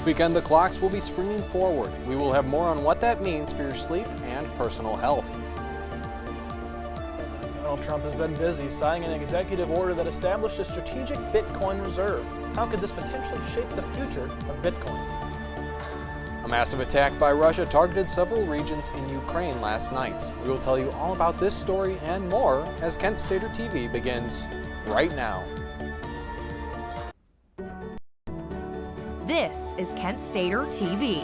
Weekend, the clocks will be springing forward. We will have more on what that means for your sleep and personal health. President Donald Trump has been busy signing an executive order that established a strategic Bitcoin reserve. How could this potentially shape the future of Bitcoin? A massive attack by Russia targeted several regions in Ukraine last night. We will tell you all about this story and more as Kent Stater TV begins right now. This is Kent Stater TV.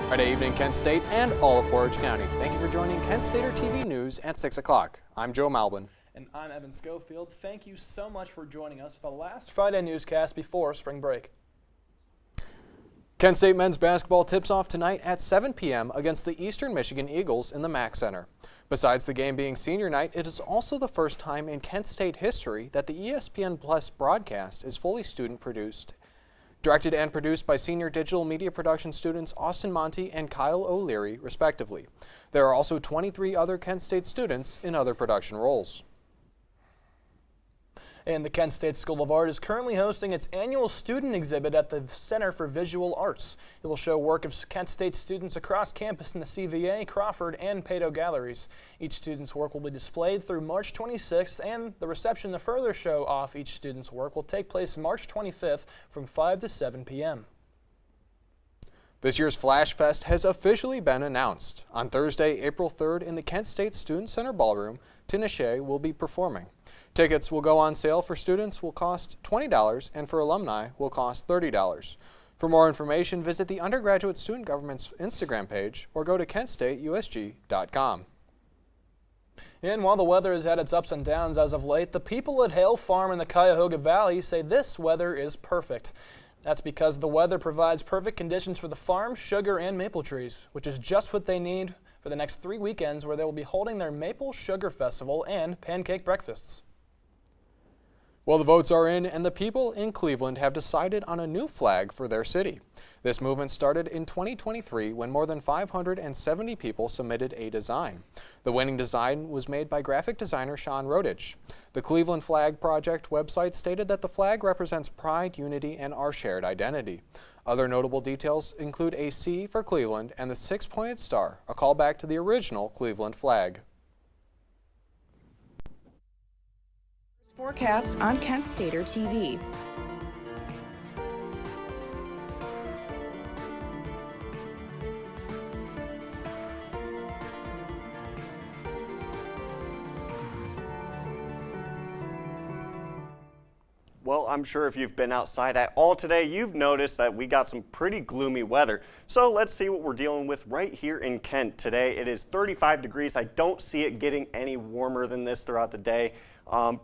Friday evening, Kent State and all of Portage County. Thank you for joining Kent Stater TV News at 6 o'clock. I'm Joe Malbin. And I'm Evan Schofield. Thank you so much for joining us for the last Friday newscast before spring break. Kent State men's basketball tips off tonight at 7 p.m. against the Eastern Michigan Eagles in the Mack Center. Besides the game being senior night, it is also the first time in Kent State history that the ESPN Plus broadcast is fully student-produced. Directed and produced by senior digital media production students Austin Monty and Kyle O'Leary, respectively. There are also 23 other Kent State students in other production roles. And the Kent State School of Art is currently hosting its annual student exhibit at the Center for Visual Arts. It will show work of Kent State students across campus in the CVA, Crawford, and Pato galleries. Each student's work will be displayed through March 26th, and the reception to further show off each student's work will take place March 25th from 5 to 7 p.m. This year's Flash Fest has officially been announced. On Thursday, April 3rd, in the Kent State Student Center Ballroom, Tinashe will be performing. Tickets will go on sale for students will cost $20 and for alumni will cost $30. For more information, visit the Undergraduate Student Government's Instagram page or go to kentstateusg.com. And while the weather has had its ups and downs as of late, the people at Hale Farm in the Cuyahoga Valley say this weather is perfect. That's because the weather provides perfect conditions for the farm, sugar, and maple trees, which is just what they need for the next 3 weekends where they will be holding their Maple Sugar Festival and pancake breakfasts. Well, the votes are in, and the people in Cleveland have decided on a new flag for their city. This movement started in 2023 when more than 570 people submitted a design. The winning design was made by graphic designer Sean Rodich. The Cleveland Flag Project website stated that the flag represents pride, unity, and our shared identity. Other notable details include a C for Cleveland and the 6-pointed star, a callback to the original Cleveland flag. Forecast on Kent Stater TV. Well, I'm sure if you've been outside at all today, you've noticed that we got some pretty gloomy weather. So let's see what we're dealing with right here in Kent today. It is 35 degrees. I don't see it getting any warmer than this throughout the day.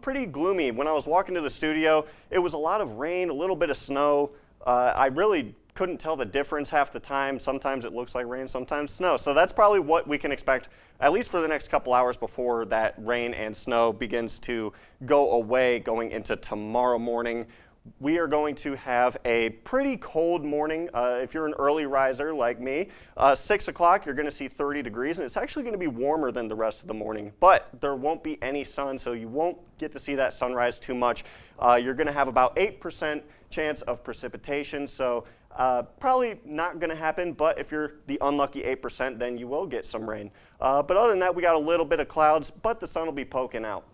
Pretty gloomy. When I was walking to the studio, it was a lot of rain, a little bit of snow. I really couldn't tell the difference half the time. Sometimes it looks like rain, sometimes snow. So that's probably what we can expect, at least for the next couple hours before that rain and snow begins to go away going into tomorrow morning. We are going to have a pretty cold morning. If you're an early riser like me, 6 o'clock, you're going to see 30 degrees, and it's actually going to be warmer than the rest of the morning. But there won't be any sun, so you won't get to see that sunrise too much. You're going to have about 8% chance of precipitation, so probably not going to happen. But if you're the unlucky 8%, then you will get some rain. But other than that, we got a little bit of clouds, but the sun will be poking out.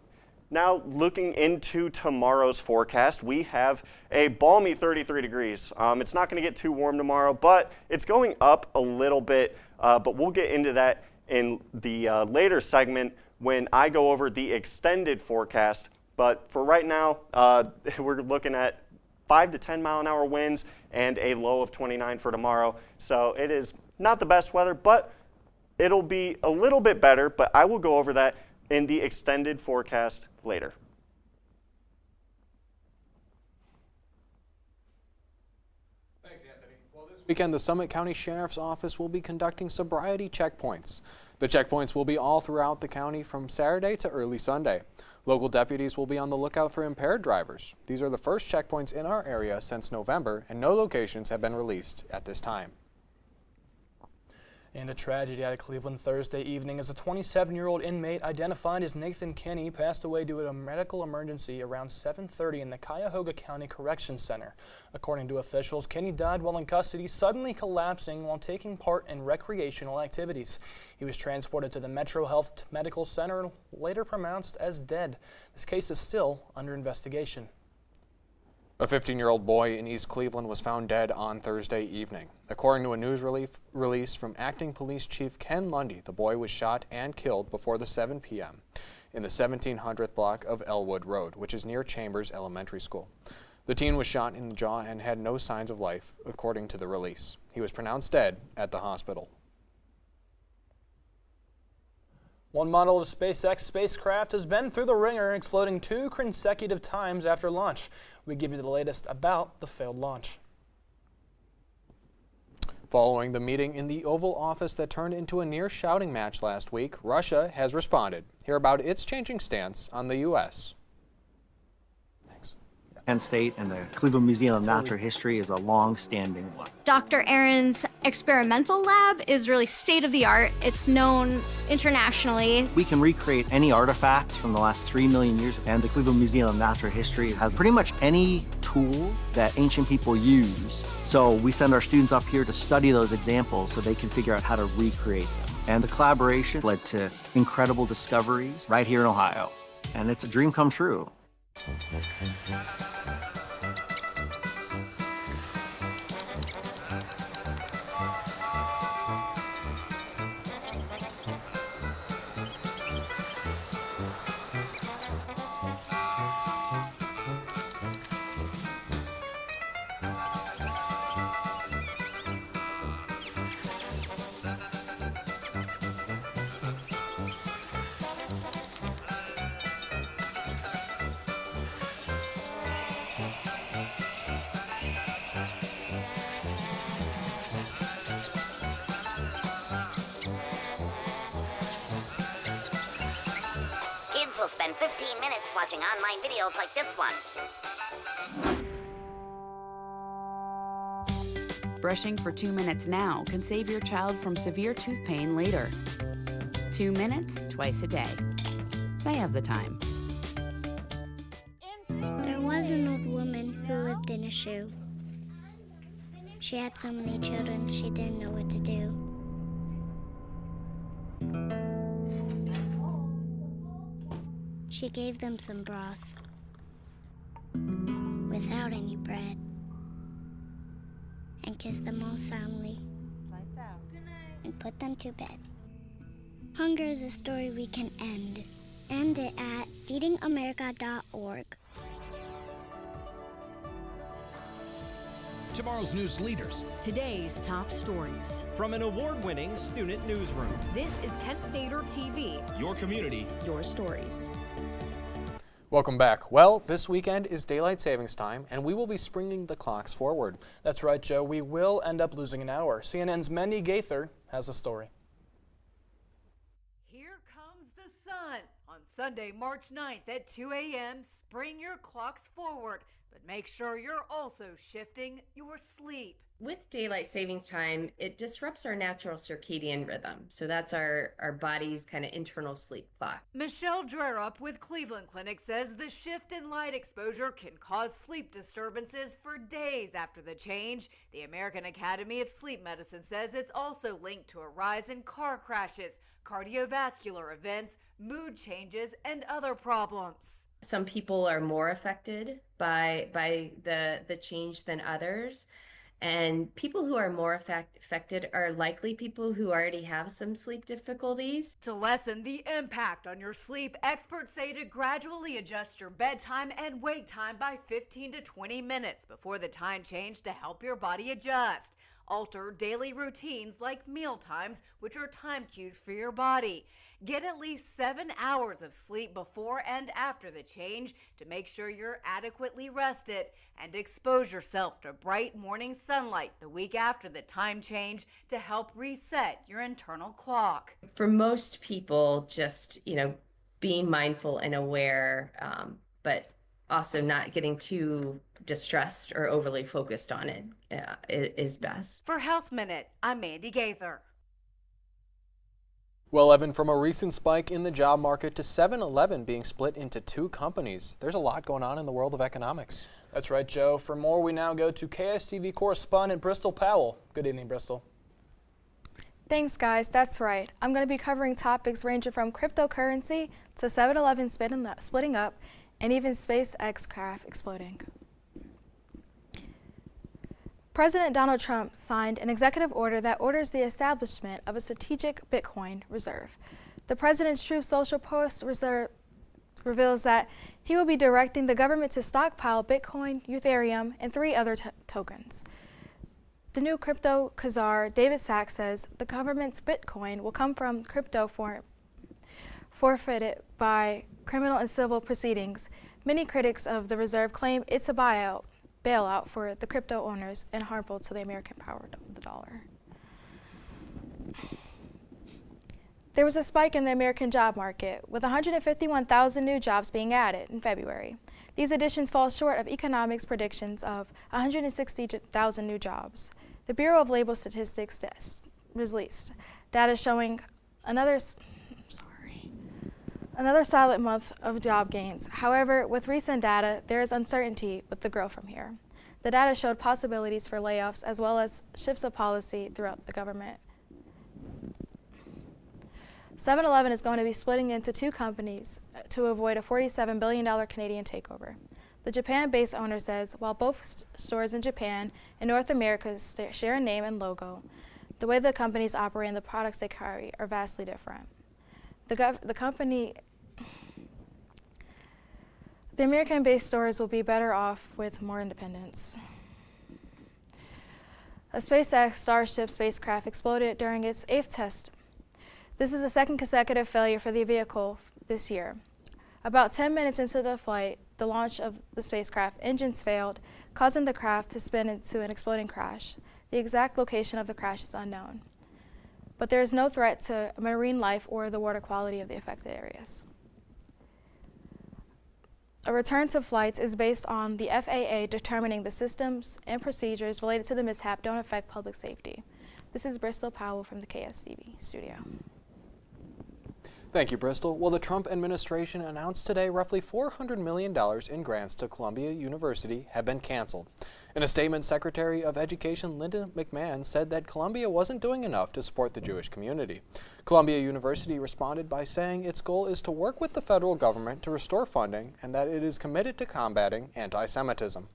Now, looking into tomorrow's forecast, we have a balmy 33 degrees. It's not going to get too warm tomorrow, but it's going up a little bit. But we'll get into that in the later segment when I go over the extended forecast. But for right now, we're looking at 5 to 10 mile an hour winds and a low of 29 for tomorrow. So it is not the best weather, but it'll be a little bit better. But I will go over that in the extended forecast later. Thanks, Anthony. Well, this weekend, the Summit County Sheriff's Office will be conducting sobriety checkpoints. The checkpoints will be all throughout the county from Saturday to early Sunday. Local deputies will be on the lookout for impaired drivers. These are the first checkpoints in our area since November, and no locations have been released at this time. And a tragedy out of Cleveland Thursday evening as a 27-year-old inmate identified as Nathan Kinney passed away due to a medical emergency around 7:30 in the Cuyahoga County Correction Center. According to officials, Kinney died while in custody, suddenly collapsing while taking part in recreational activities. He was transported to the Metro Health Medical Center, later pronounced as dead. This case is still under investigation. A 15-year-old boy in East Cleveland was found dead on Thursday evening. According to a news release from Acting Police Chief Ken Lundy, the boy was shot and killed before the 7 p.m. in the 1700th block of Elwood Road, which is near Chambers Elementary School. The teen was shot in the jaw and had no signs of life, according to the release. He was pronounced dead at the hospital. One model of SpaceX spacecraft has been through the ringer, exploding 2 consecutive times after launch. We give you the latest about the failed launch. Following the meeting in the Oval Office that turned into a near shouting match last week, Russia has responded. Hear about its changing stance on the U.S. Penn State and the Cleveland Museum of Natural History is a long-standing one. Dr. Aaron's experimental lab is really state-of-the-art. It's known internationally. We can recreate any artifact from the last 3 million years, and the Cleveland Museum of Natural History has pretty much any tool that ancient people use. So we send our students up here to study those examples so they can figure out how to recreate them. And the collaboration led to incredible discoveries right here in Ohio. And it's a dream come true. Will spend 15 minutes watching online videos like this one. Brushing for 2 minutes now can save your child from severe tooth pain later. 2 minutes, twice a day. They have the time. There was an old woman who lived in a shoe. She had so many children, she didn't know what to do. She gave them some broth without any bread and kissed them all soundly and put them to bed. Hunger is a story we can end. End it at feedingamerica.org. Tomorrow's news leaders. Today's top stories. From an award-winning student newsroom. This is Kent Stater TV. Your community. Your stories. Welcome back. Well, this weekend is daylight savings time, and we will be springing the clocks forward. That's right, Joe. We will end up losing an hour. CNN's Mendy Gaither has a story. Here comes the sun. On Sunday, March 9th at 2 a.m., spring your clocks forward, but make sure you're also shifting your sleep. With daylight savings time, it disrupts our natural circadian rhythm. So that's our body's kind of internal sleep clock. Michelle Drerup with Cleveland Clinic says the shift in light exposure can cause sleep disturbances for days after the change. The American Academy of Sleep Medicine says it's also linked to a rise in car crashes, cardiovascular events, mood changes, and other problems. Some people are more affected by the change than others. And people who are more affected are likely people who already have some sleep difficulties. To lessen the impact on your sleep, experts say to gradually adjust your bedtime and wake time by 15 to 20 minutes before the time change to help your body adjust. Alter daily routines like meal times, which are time cues for your body. Get at least 7 hours of sleep before and after the change to make sure you're adequately rested, and expose yourself to bright morning sunlight the week after the time change to help reset your internal clock. For most people, just, being mindful and aware, but also not getting too distressed or overly focused on it is best. For Health Minute, I'm Mandy Gaither. Well, Evan, from a recent spike in the job market to 7-Eleven being split into two companies, there's a lot going on in the world of economics. That's right, Joe. For more, we now go to KSTV correspondent Bristol Powell. Good evening, Bristol. Thanks, guys. That's right. I'm going to be covering topics ranging from cryptocurrency to 7-Eleven splitting up and even SpaceX craft exploding. President Donald Trump signed an executive order that orders the establishment of a strategic Bitcoin reserve. The president's Truth Social post reveals that he will be directing the government to stockpile Bitcoin, Ethereum, and 3 other tokens. The new crypto czar, David Sachs, says the government's Bitcoin will come from crypto forfeited by criminal and civil proceedings. Many critics of the reserve claim it's a bailout for the crypto owners and harmful to the American power of the dollar. There was a spike in the American job market, with 151,000 new jobs being added in February. These additions fall short of economics predictions of 160,000 new jobs. The Bureau of Labor Statistics released data showing another solid month of job gains. However, with recent data, there is uncertainty with the growth from here. The data showed possibilities for layoffs as well as shifts of policy throughout the government. 7-Eleven is going to be splitting into two companies to avoid a $47 billion Canadian takeover. The Japan-based owner says while both stores in Japan and North America share a name and logo, the way the companies operate and the products they carry are vastly different. The American-based stores will be better off with more independence. A SpaceX Starship spacecraft exploded during its 8th test. This is the second consecutive failure for the vehicle this year. About 10 minutes into the flight, the launch of the spacecraft, engines failed, causing the craft to spin into an exploding crash. The exact location of the crash is unknown, but there is no threat to marine life or the water quality of the affected areas. A return to flights is based on the FAA determining the systems and procedures related to the mishap don't affect public safety. This is Bristol Powell from the KSTV studio. Thank you, Bristol. Well, the Trump administration announced today roughly $400 million in grants to Columbia University have been canceled. In a statement, Secretary of Education Linda McMahon said that Columbia wasn't doing enough to support the Jewish community. Columbia University responded by saying its goal is to work with the federal government to restore funding and that it is committed to combating anti-Semitism.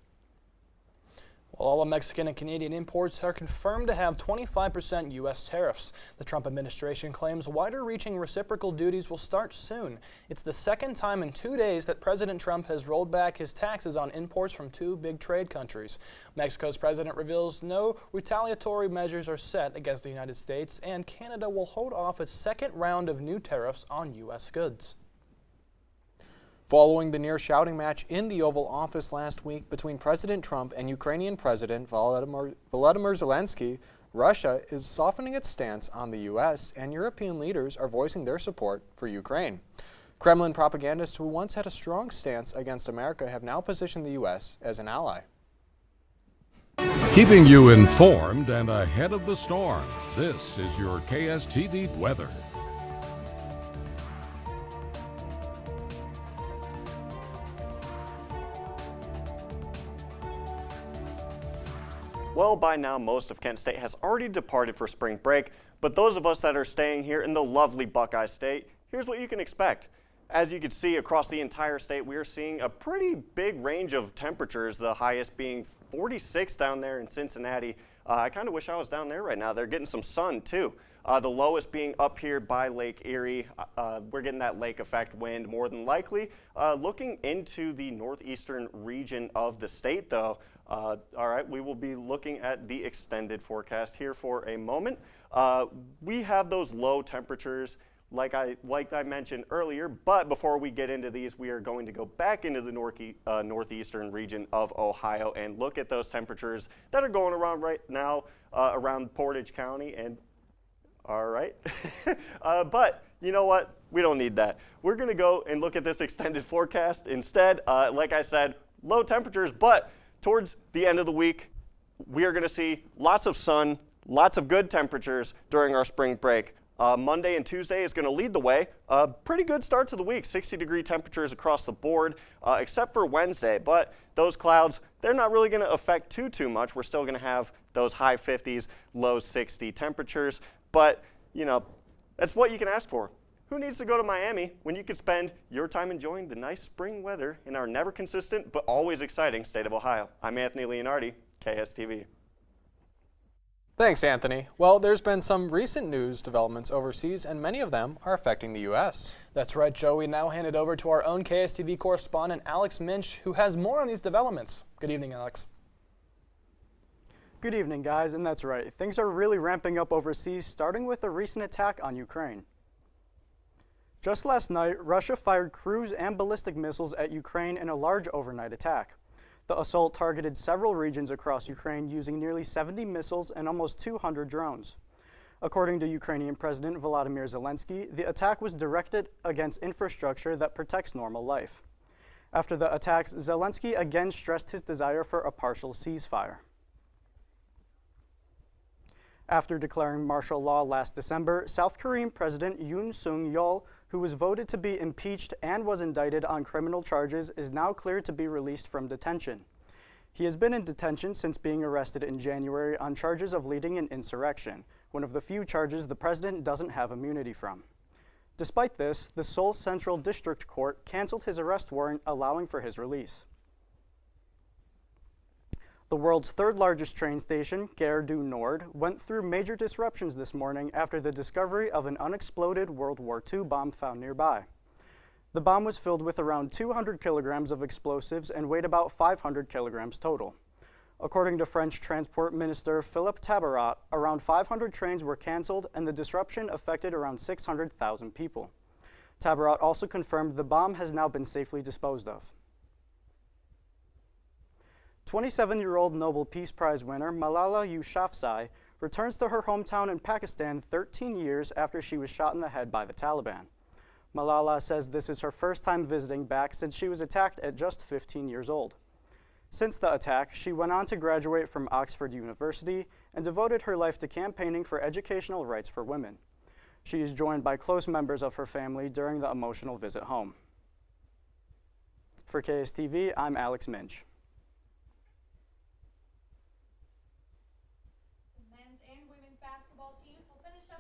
All the Mexican and Canadian imports are confirmed to have 25% U.S. tariffs. The Trump administration claims wider-reaching reciprocal duties will start soon. It's the second time in 2 days that President Trump has rolled back his taxes on imports from two big trade countries. Mexico's president reveals no retaliatory measures are set against the United States, and Canada will hold off its second round of new tariffs on U.S. goods. Following the near-shouting match in the Oval Office last week between President Trump and Ukrainian President Volodymyr Zelensky, Russia is softening its stance on the U.S., and European leaders are voicing their support for Ukraine. Kremlin propagandists who once had a strong stance against America have now positioned the U.S. as an ally. Keeping you informed and ahead of the storm, this is your KSTV weather. Well, by now, most of Kent State has already departed for spring break, but those of us that are staying here in the lovely Buckeye State, here's what you can expect. As you can see across the entire state, we are seeing a pretty big range of temperatures, the highest being 46 down there in Cincinnati. I kind of wish I was down there right now. They're getting some sun, too. The lowest being up here by Lake Erie. We're getting that lake effect wind more than likely. Looking into the northeastern region of the state, though, all right, we will be looking at the extended forecast here for a moment. We have those low temperatures like I mentioned earlier, but before we get into these, we are going to go back into the northeastern region of Ohio and look at those temperatures that are going around right now around Portage County. And all right, but you know what? We don't need that. We're going to go and look at this extended forecast instead. Like I said, low temperatures, but towards the end of the week, we are going to see lots of sun, lots of good temperatures during our spring break. Monday and Tuesday is going to lead the way. Pretty good start to the week, 60-degree temperatures across the board, except for Wednesday. But those clouds, they're not really going to affect too much. We're still going to have those high 50s, low 60 temperatures. But, you know, that's what you can ask for. Who needs to go to Miami when you could spend your time enjoying the nice spring weather in our never consistent but always exciting state of Ohio? I'm Anthony Leonardi, KSTV. Thanks, Anthony. Well, there's been some recent news developments overseas, and many of them are affecting the U.S. That's right, Joe. We now hand it over to our own KSTV correspondent, Alex Minch, who has more on these developments. Good evening, Alex. Good evening, guys, and that's right. Things are really ramping up overseas, starting with a recent attack on Ukraine. Just last night, Russia fired cruise and ballistic missiles at Ukraine in a large overnight attack. The assault targeted several regions across Ukraine using nearly 70 missiles and almost 200 drones. According to Ukrainian President Volodymyr Zelensky, the attack was directed against infrastructure that protects normal life. After the attacks, Zelensky again stressed his desire for a partial ceasefire. After declaring martial law last December, South Korean President Yoon Suk-yeol, who was voted to be impeached and was indicted on criminal charges, is now cleared to be released from detention. He has been in detention since being arrested in January on charges of leading an insurrection, one of the few charges the president doesn't have immunity from. Despite this, the Seoul Central District Court canceled his arrest warrant, allowing for his release. The world's third largest train station, Gare du Nord, went through major disruptions this morning after the discovery of an unexploded World War II bomb found nearby. The bomb was filled with around 200 kilograms of explosives and weighed about 500 kilograms total. According to French Transport Minister Philippe Tabarot, around 500 trains were canceled and the disruption affected around 600,000 people. Tabarot also confirmed the bomb has now been safely disposed of. 27-year-old Nobel Peace Prize winner Malala Yousafzai returns to her hometown in Pakistan 13 years after she was shot in the head by the Taliban. Malala says this is her first time visiting back since she was attacked at just 15 years old. Since the attack, she went on to graduate from Oxford University and devoted her life to campaigning for educational rights for women. She is joined by close members of her family during the emotional visit home. For KSTV, I'm Alex Minch.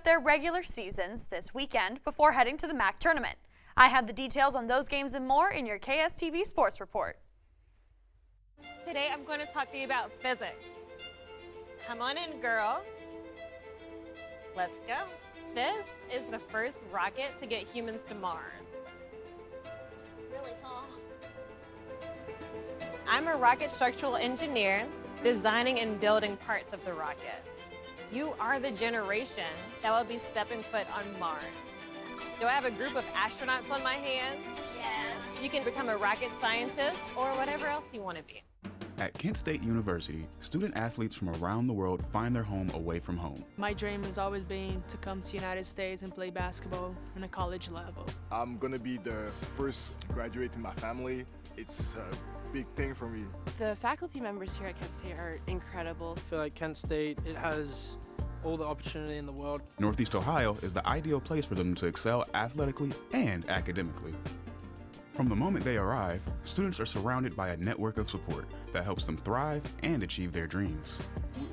Their regular seasons this weekend before heading to the MAC tournament. I have the details on those games and more in your KSTV Sports Report. Today I'm going to talk to you about physics. Come on in, girls. Let's go. This is the first rocket to get humans to Mars. Really tall. I'm a rocket structural engineer, designing and building parts of the rocket. You are the generation that will be stepping foot on Mars. Do I have a group of astronauts on my hands? Yes. You can become a rocket scientist or whatever else you want to be. At Kent State University, student athletes from around the world find their home away from home. My dream has always been to come to the United States and play basketball on a college level. I'm going to be the first graduate in my family. It's a big thing for me. The faculty members here at Kent State are incredible. I feel like Kent State, it has all the opportunity in the world. Northeast Ohio is the ideal place for them to excel athletically and academically. From the moment they arrive, students are surrounded by a network of support that helps them thrive and achieve their dreams.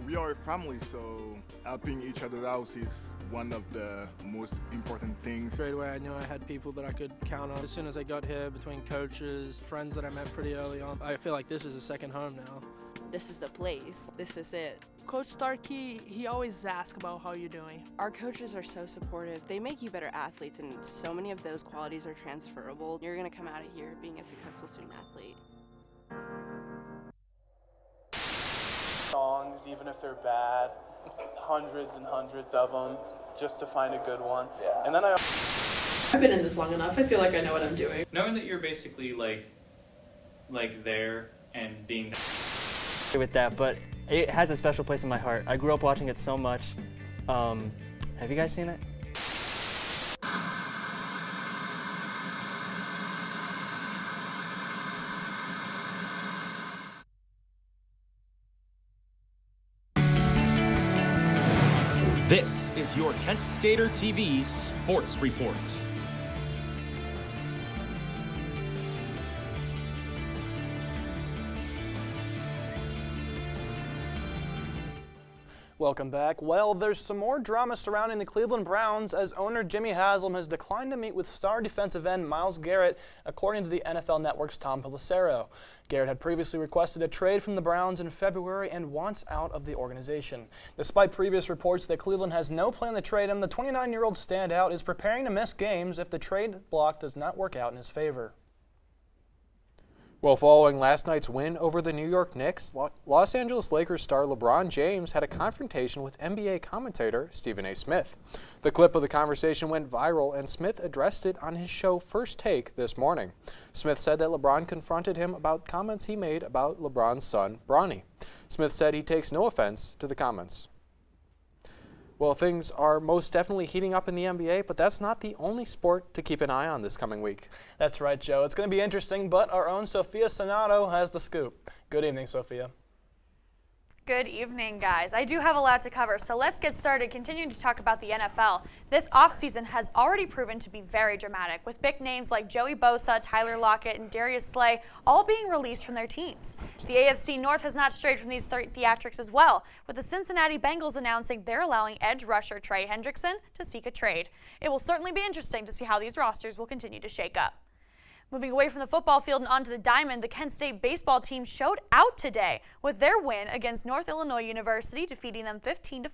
We are a family, so helping each other out is one of the most important things. Straight away I knew I had people that I could count on. As soon as I got here, between coaches, friends that I met pretty early on, I feel like this is a second home now. This is the place. This is it. Coach Starkey, he always asks about how you're doing. Our coaches are so supportive. They make you better athletes, and so many of those qualities are transferable. You're going to come out of here being a successful student athlete. Songs, even if they're bad, hundreds and hundreds of them, just to find a good one. Yeah. And then I've been in this long enough. I feel like I know what I'm doing. Knowing that you're basically like there and being with that, but it has a special place in my heart. I grew up watching it so much. Have you guys seen it? This is is your Kent Stater TV Sports Report. Welcome back. Well, there's some more drama surrounding the Cleveland Browns as owner Jimmy Haslam has declined to meet with star defensive end Myles Garrett, according to the NFL Network's Tom Pelissero. Garrett had previously requested a trade from the Browns in February and wants out of the organization. Despite previous reports that Cleveland has no plan to trade him, the 29-year-old standout is preparing to miss games if the trade block does not work out in his favor. Well, following last night's win over the New York Knicks, Los Angeles Lakers star LeBron James had a confrontation with NBA commentator Stephen A. Smith. The clip of the conversation went viral, and Smith addressed it on his show First Take this morning. Smith said that LeBron confronted him about comments he made about LeBron's son, Bronny. Smith said he takes no offense to the comments. Well, things are most definitely heating up in the NBA, but that's not the only sport to keep an eye on this coming week. That's right, Joe. It's going to be interesting, but our own Sophia Sonato has the scoop. Good evening, Sophia. Good evening, guys. I do have a lot to cover, so let's get started continuing to talk about the NFL. This offseason has already proven to be very dramatic, with big names like Joey Bosa, Tyler Lockett, and Darius Slay all being released from their teams. The AFC North has not strayed from these theatrics as well, with the Cincinnati Bengals announcing they're allowing edge rusher Trey Hendrickson to seek a trade. It will certainly be interesting to see how these rosters will continue to shake up. Moving away from the football field and onto the diamond, the Kent State baseball team showed out today with their win against North Illinois University, defeating them 15-5.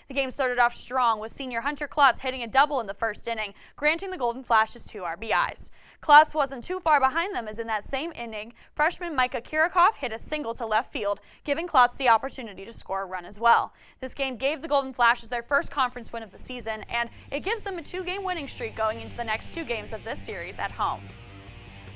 The game started off strong with senior Hunter Klotz hitting a double in the first inning, granting the Golden Flashes 2 RBIs. Klotz wasn't too far behind them, as in that same inning, freshman Micah Kirikoff hit a single to left field, giving Klotz the opportunity to score a run as well. This game gave the Golden Flashes their first conference win of the season, and it gives them a 2-game winning streak going into the next 2 games of this series at home.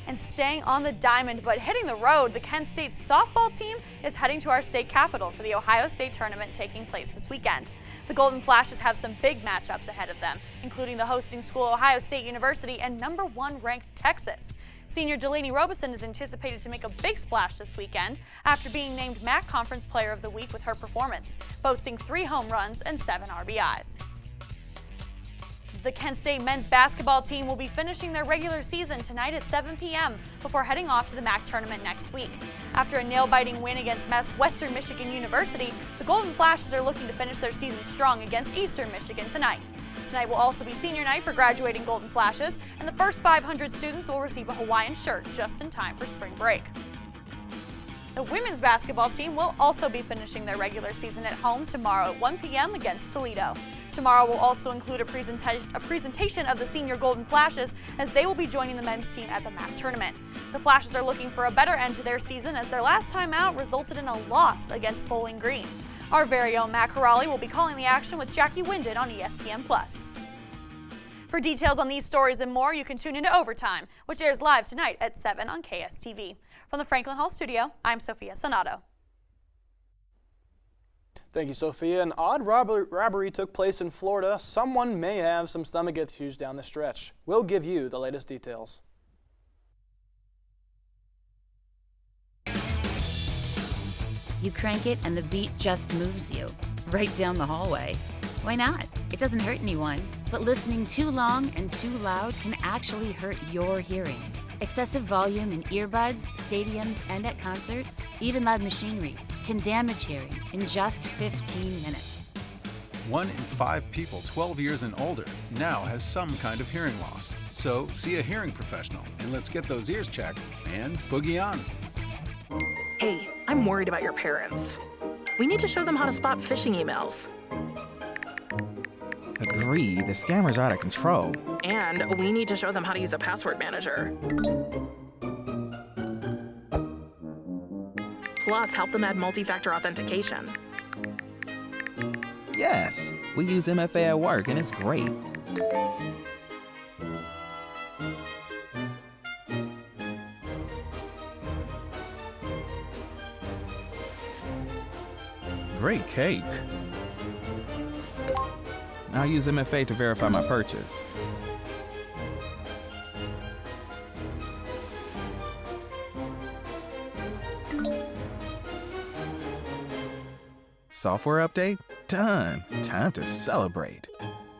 And staying on the diamond but hitting the road, the Kent State softball team is heading to our state capital for the Ohio State tournament taking place this weekend. The Golden Flashes have some big matchups ahead of them, including the hosting school Ohio State University and #1 ranked Texas. Senior Delaney Robeson is anticipated to make a big splash this weekend after being named MAC Conference Player of the Week with her performance, boasting 3 home runs and 7 RBIs. The Kent State men's basketball team will be finishing their regular season tonight at 7 p.m. before heading off to the MAC tournament next week. After a nail-biting win against Western Michigan University, the Golden Flashes are looking to finish their season strong against Eastern Michigan tonight. Tonight will also be senior night for graduating Golden Flashes, and the first 500 students will receive a Hawaiian shirt just in time for spring break. The women's basketball team will also be finishing their regular season at home tomorrow at 1 p.m. against Toledo. Tomorrow will also include a presentation of the senior Golden Flashes, as they will be joining the men's team at the MAC tournament. The Flashes are looking for a better end to their season, as their last time out resulted in a loss against Bowling Green. Our very own Matt Corrali will be calling the action with Jackie Winded on ESPN+. For details on these stories and more, you can tune into Overtime, which airs live tonight at 7 on KSTV. From the Franklin Hall studio, I'm Sophia Sonato. Thank you, Sophia. An odd robbery took place in Florida. Someone may have some stomach issues down the stretch. We'll give you the latest details. You crank it and the beat just moves you right down the hallway. Why not? It doesn't hurt anyone. But listening too long and too loud can actually hurt your hearing. Excessive volume in earbuds, stadiums, and at concerts, even loud machinery, can damage hearing in just 15 minutes. 1 in 5 people 12 years and older now has some kind of hearing loss. So see a hearing professional and let's get those ears checked and boogie on. Hey, I'm worried about your parents. We need to show them how to spot phishing emails. Agree, the scammers are out of control. And we need to show them how to use a password manager. Plus, help them add multi-factor authentication. Yes, we use MFA at work and it's great. Great cake. I'll use MFA to verify my purchase. Software update? done. Time to celebrate.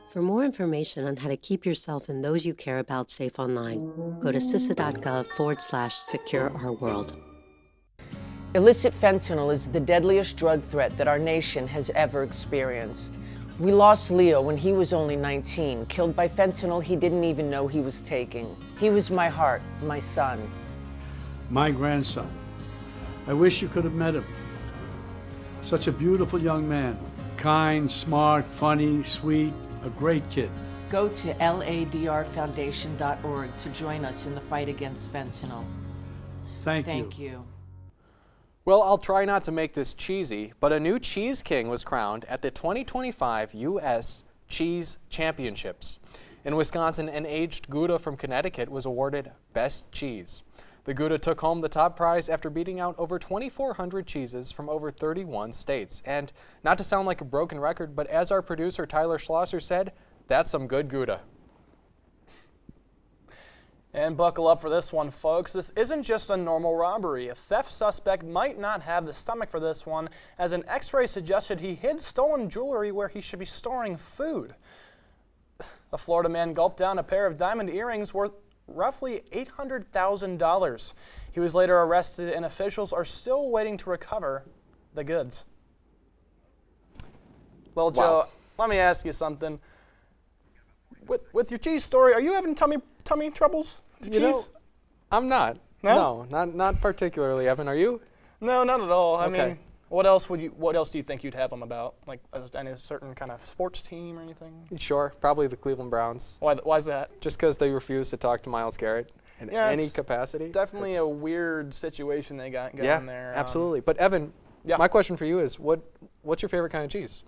For more information on how to keep yourself and those you care about safe online, go to cisa.gov/secure-our-world. Illicit fentanyl is the deadliest drug threat that our nation has ever experienced. We lost Leo when he was only 19, killed by fentanyl he didn't even know he was taking. He was my heart, my son. My grandson. I wish you could have met him. Such a beautiful young man. Kind, smart, funny, sweet, a great kid. Go to ladrfoundation.org to join us in the fight against fentanyl. Thank you. Well, I'll try not to make this cheesy, but a new Cheese King was crowned at the 2025 U.S. Cheese Championships. In Wisconsin, an aged Gouda from Connecticut was awarded Best Cheese. The Gouda took home the top prize after beating out over 2,400 cheeses from over 31 states. And not to sound like a broken record, but as our producer Tyler Schlosser said, that's some good Gouda. And buckle up for this one, folks. This isn't just a normal robbery. A theft suspect might not have the stomach for this one, as an x-ray suggested he hid stolen jewelry where he should be storing food. The Florida man gulped down a pair of diamond earrings worth roughly $800,000. He was later arrested, and officials are still waiting to recover the goods. Well, Joe, let me ask you something. With your cheese story, are you having tummy troubles? You know, I'm not. No? No, not particularly. Evan, are you? No, not at all. I Okay. mean, what else do you think you'd have them about? Like any certain kind of sports team or anything? Sure, probably the Cleveland Browns. Why's that? Just because they refuse to talk to Myles Garrett in any it's capacity. Definitely a weird situation they got going Yeah, there. absolutely. But Evan, my question for you is, what's your favorite kind of cheese?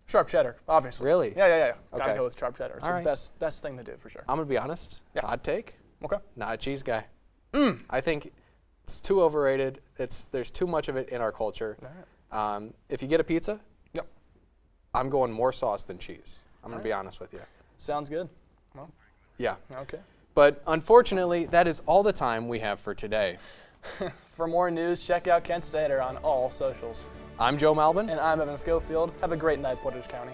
Sharp cheddar, obviously. Really? Yeah. Gotta Okay. go with sharp cheddar. It's All the right. best thing to do for sure. I'm gonna be honest. Yeah. Hot take. Okay. Not a cheese guy. I think it's too overrated. There's too much of it in our culture. If you get a pizza, I'm going more sauce than cheese. I'm gonna be honest with you. Sounds good. Well, yeah. Okay. But unfortunately, that is all the time we have for today. For more news, check out Kent Stater on all socials. I'm Joe Malvin. And I'm Evan Schofield. Have a great night, Portage County.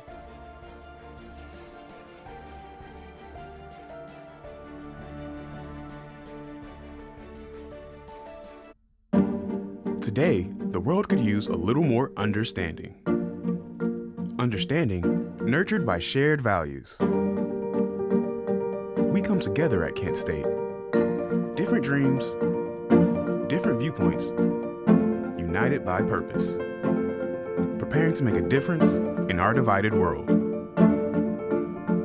Today, the world could use a little more understanding. Understanding nurtured by shared values. We come together at Kent State. Different dreams, different viewpoints, united by purpose. Preparing to make a difference in our divided world.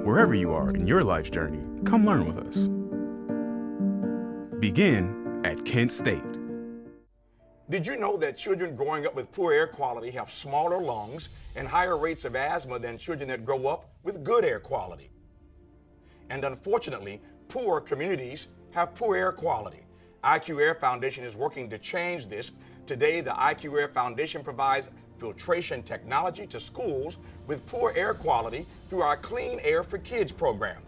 Wherever you are in your life's journey, come learn with us. Begin at Kent State. Did you know that children growing up with poor air quality have smaller lungs and higher rates of asthma than children that grow up with good air quality? And unfortunately, poor communities have poor air quality. IQ Air Foundation is working to change this. Today, the IQ Air Foundation provides filtration technology to schools with poor air quality through our Clean Air for Kids program.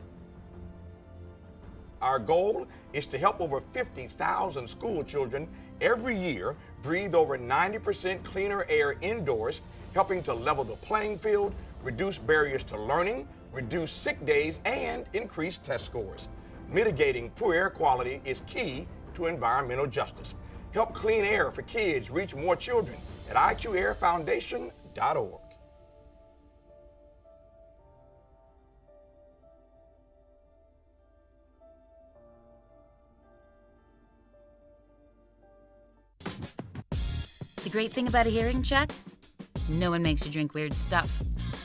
Our goal is to help over 50,000 school children every year breathe over 90% cleaner air indoors, helping to level the playing field, reduce barriers to learning, reduce sick days, and increase test scores. Mitigating poor air quality is key to environmental justice. Help Clean Air for Kids reach more children at IQAirFoundation.org. The great thing about a hearing check? No one makes you drink weird stuff,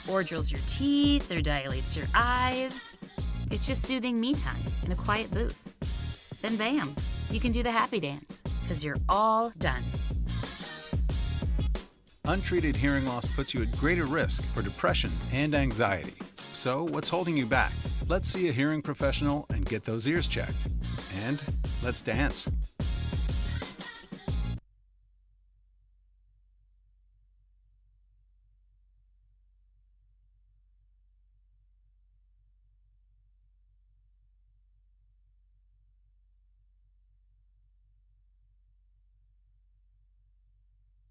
or drills your teeth, or dilates your eyes. It's just soothing me time in a quiet booth. Then bam, you can do the happy dance, because you're all done. Untreated hearing loss puts you at greater risk for depression and anxiety. So what's holding you back? Let's see a hearing professional and get those ears checked. And let's dance.